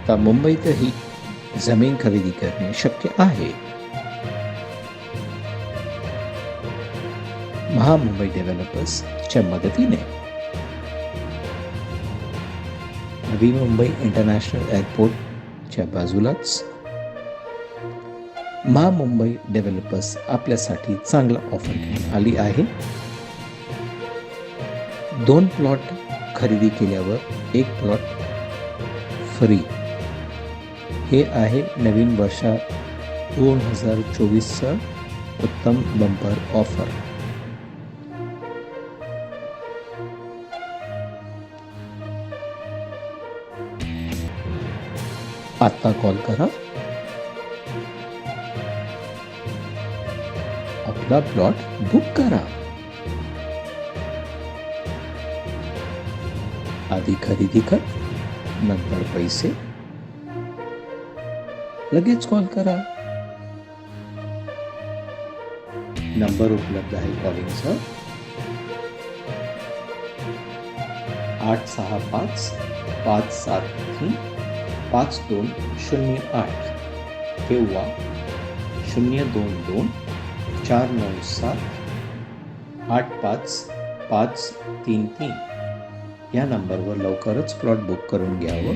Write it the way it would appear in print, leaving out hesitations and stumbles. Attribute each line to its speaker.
Speaker 1: आता मुंबईतही जमीन खरेदी करणे शक्य आहे. महामुंबई डेव्हलपर्सच्या मदतीने नवी मुंबई इंटरनॅशनल एअरपोर्टच्या बाजूलाच महामुंबई डेव्हलपर्स आपल्यासाठी चांगला ऑफर घेऊन आली आहे. 2 प्लॉट खरेदी केल्यावर 1 प्लॉट फ्री. हे आहे नवीन वर्षा 2024चं उत्तम बंपर ऑफर. आता कॉल करा, आपला प्लॉट बुक करा. आधी खरेदी कर, नंतर पैसे. लगेच कॉल करा. नंबर उपलब्ध आहे कॉलिंगचा 865-573-5208 किंवा 022-497-85533 या नंबरवर लवकरच प्लॉट बुक करून घ्यावं.